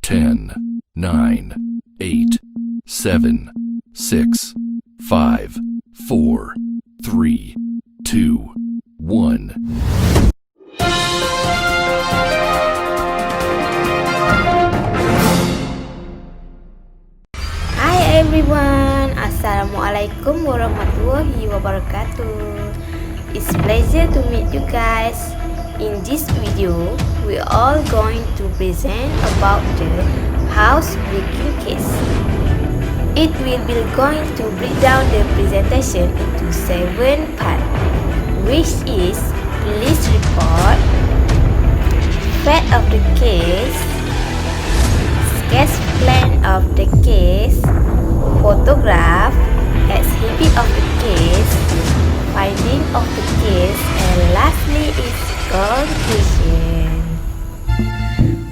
10, 9, 8, 7, 6, 5, 4, 3, 2, 1. Hi everyone, Assalamualaikum warahmatullahi wabarakatuh. It's a pleasure to meet you guys. In this video, we are all going to present about the housebreaking case. It will be going to break down the presentation into 7 parts, which is police report, fact of the case, sketch plan of the case, photograph, exhibit of the case, finding of the case, and lastly is conclusion.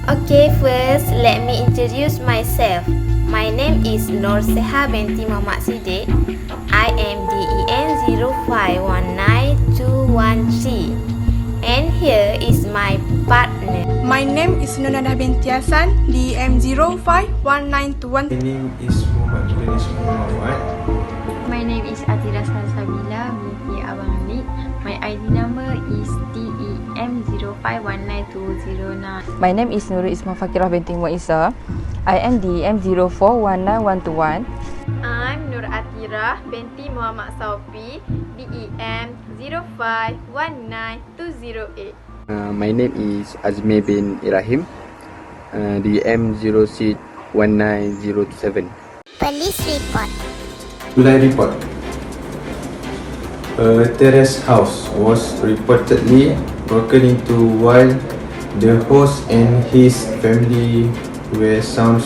Okay, first let me introduce myself. My name is NORSEHA binti Muhammad SIDEK. I am DEN 0519213, and here is my partner. My name is NADHIHAH binti HASSAN, DEM 0519213. My name is MOHAMAD. My name is ATHIRAH SALSABILA binti AWANG. My ID number is DEM 0519209. My name is NURUL FAKHIRAH binti Muisa. I am DEM 0419121. I'm ATHIRAH binti Muhammad SAUPI, DEM 0519208. My name is AZMER bin ARAHIM, DEM 0619027. Police report. July report. A terrace house was reportedly broken into while the host and his family were sound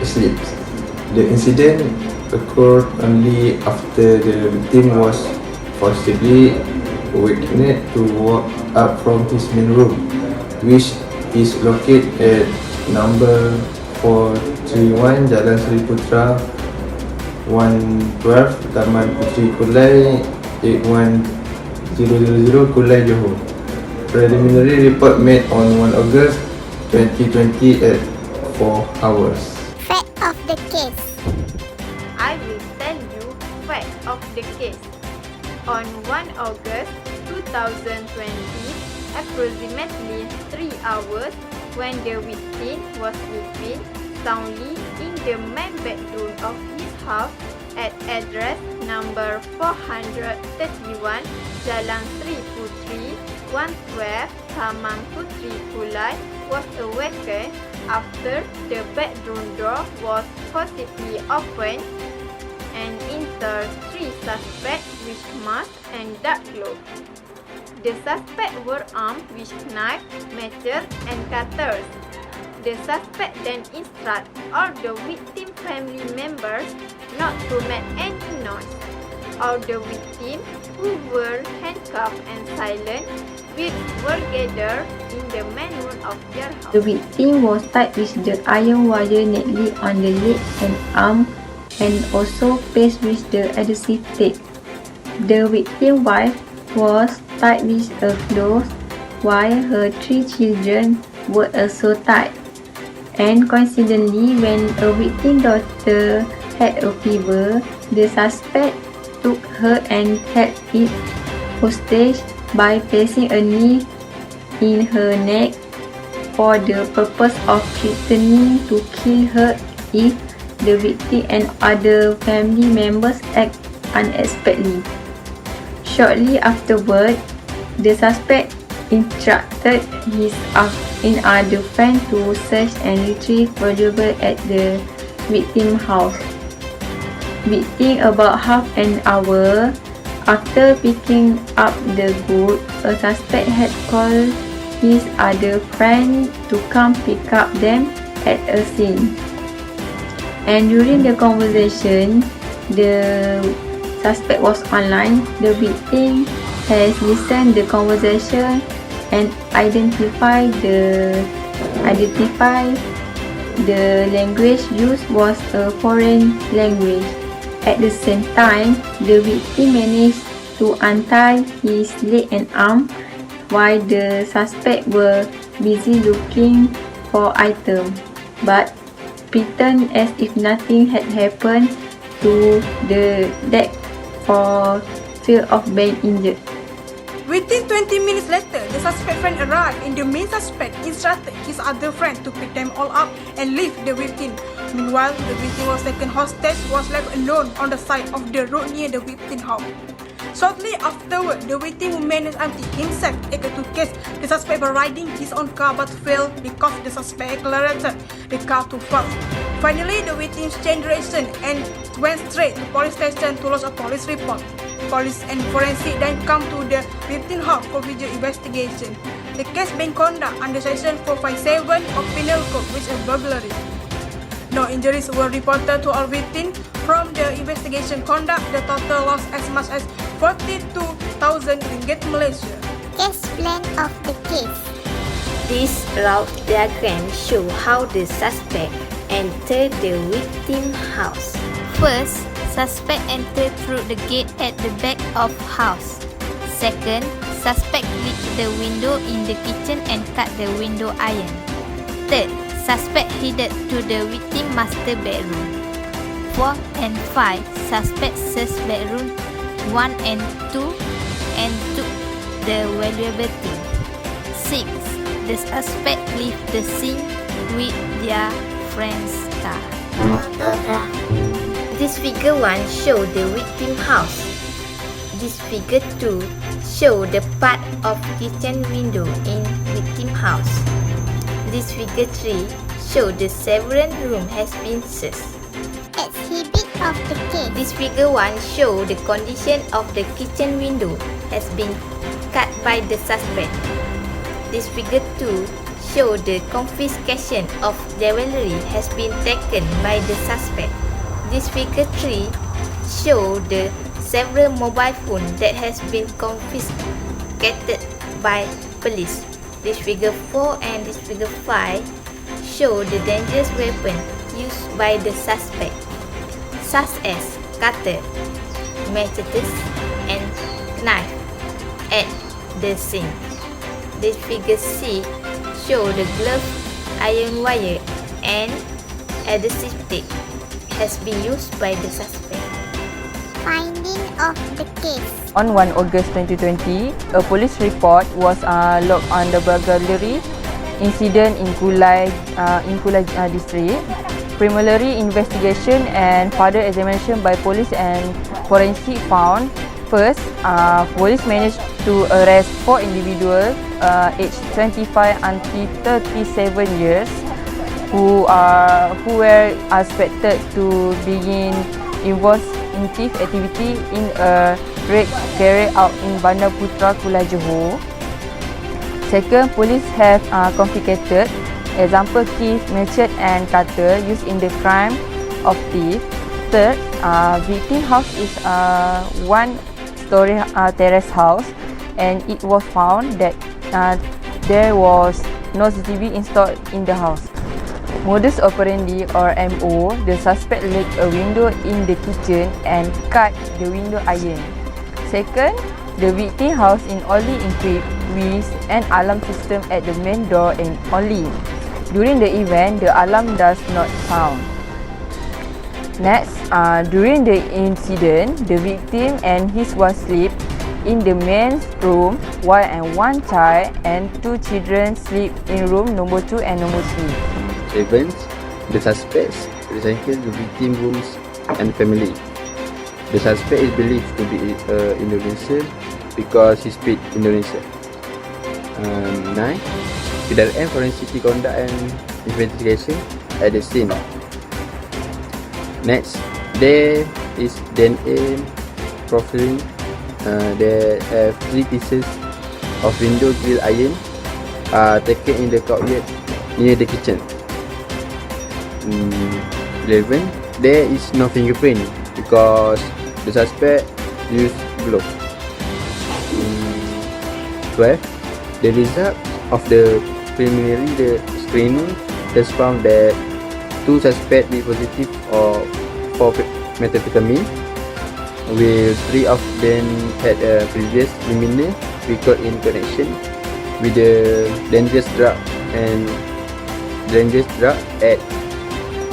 asleep. The incident occurred only after the victim was forcibly awakened to walk up from his main room, which is located at number 431 Jalan Seri Putra 112, Taman Puteri Kulai 81000 Kulai, Johor. Preliminary report made on 1 August 2020 at 4 hours. Fact of the case. I will tell you fact of the case. On 1 August 2020, approximately 3 hours, when the victim was sleeping soundly in the main bedroom of his house at address number 431 Jalan Seri Puteri 112, Taman Puteri Kulai, was awakened after the bedroom door was forcibly opened and entered 3 suspects with masks and dark clothes. The suspects were armed with knives, matches, and cutters. The suspect then instructed all the victim family members not to make any noise. All the victims who were handcuffed and silent were gathered in the main room of their house. The victim was tied with the iron wire neatly on the leg and arm and also faced with the adhesive tape. The victim's wife was tied with a cloth while her 3 children were also tied. And coincidentally, when a victim's daughter had a fever, the suspect took her and held it hostage by placing a knee in her neck for the purpose of threatening to kill her if the victim and other family members act unexpectedly. Shortly afterward, the suspect instructed his other friend to search and retrieve valuables at the victim's house. Within about half an hour after picking up the goods, a suspect had called his other friend to come pick up them at a scene. And during the conversation, the suspect was online. The victim has listened the conversation and identified the language used was a foreign language. At the same time, the victim managed to untie his leg and arm while the suspect were busy looking for items. but pretend as if nothing had happened to the deck for fear of being injured. Within 20 minutes later, the suspect friend arrived and the main suspect instructed his other friend to pick them all up and leave the victim. Meanwhile, the victim was taken hostage, was left alone on the side of the road near the victim house. Shortly afterward, the victim who managed to empty himself into the case the suspect was riding his own car but failed because the suspect accelerated the car too fast. Finally, the victim changed direction and went straight to police station to lodge a police report. Police and forensic then come to the victim house for further investigation. The case being conducted under Section 457 of Penal Code, which is burglary. No injuries were reported to all victims. From the investigation conduct, the total loss as much as 42,000 ringgit Malaysia. Case plan of the case. This route diagram shows how the suspect entered the victim house. First, suspect entered through the gate at the back of house. Second, suspect reached the window in the kitchen and cut the window iron. Third, suspect headed to the victim master bedroom. 4 and 5, suspect searched bedroom 1 and 2 and took the valuable thing. 6, the suspect left the scene with their friend's car. This figure 1 shows the victim house. This figure 2 shows the part of kitchen window in victim house. This figure 3 shows the several room has been searched. Exhibit of the case. This figure 1 shows the condition of the kitchen window has been cut by the suspect. This figure 2 shows the confiscation of jewelry has been taken by the suspect. This figure 3 shows the several mobile phones that has been confiscated by police. This figure 4 and this figure 5 show the dangerous weapon used by the suspect, such as cutter, machetes, and knife at the scene. This figure 6 show the glove, iron wire, and adhesive tape has been used by the suspect. Finding of the case. On 1 August 2020, a police report was logged on the burglary incident in Kulai district. Preliminary investigation and further examination by police and forensic found. First, police managed to arrest 4 individuals aged 25 until 37 years who were expected to begin involved in thief activity in a raid carried out in Bandar Putra, Kulai Johor. Second, police have confiscated example keys, machete and cutter used in the crime of thief. Third, victim house is a one-story terrace house, and it was found that there was no CCTV installed in the house. Modus operandi or MO, the suspect left a window in the kitchen and cut the window iron. Second, the victim house is only equipped with an alarm system at the main door and only. During the event, the alarm does not sound. Next, during the incident, the victim and his wife sleep in the main room, while one child and 2 children sleep in room number 2 and number 3. Events, the suspects recycle the victim rooms and family. The suspect is believed to be Indonesian because he speaks Indonesian. 9. PDRM forensic conduct and investigation at the scene. Next, there is DNA profiling. There have 3 pieces of window grill iron taken in the courtyard near the kitchen. 11. There is no fingerprint because the suspect used glove. 12. The result of the preliminary screening has found that 2 suspects be positive for methamphetamine, with 3 of them had a previous criminal record in connection with the dangerous drug and dangerous drug at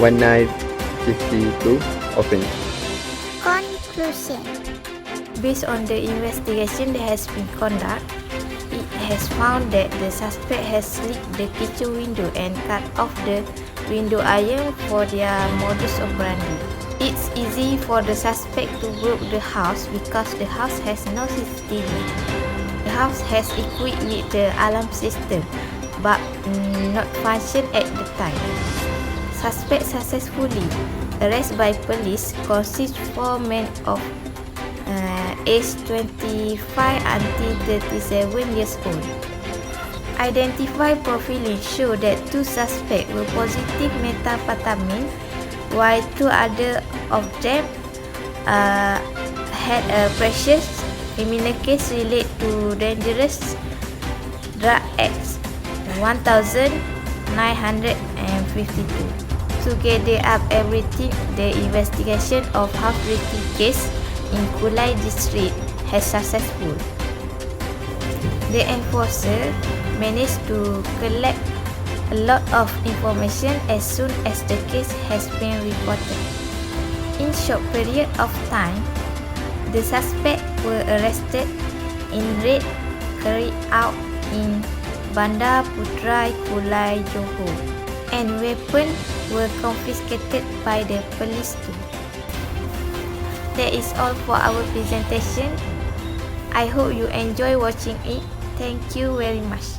1952 offense. Conclusion. Based on the investigation that has been conducted, it has found that the suspect has slit the kitchen window and cut off the window iron for their modus operandi. It's easy for the suspect to break the house because the house has no CCTV. The house has equipped with the alarm system but not function at the time. Suspect successfully arrested by police consists 4 men of age 25 until 37 years old. Identified profiling show that 2 suspects were positive methamphetamine, while 2 other of them had a precious criminal case related to dangerous drug acts 1952. Together up everything, the investigation of house-breaking case in Kulai district has successful. The enforcer managed to collect a lot of information as soon as the case has been reported. In short period of time, the suspects were arrested in raid carried out in Bandar Putrai, Kulai, Johor, and weapons were confiscated by the police too. That is all for our presentation. I hope you enjoy watching it. Thank you very much.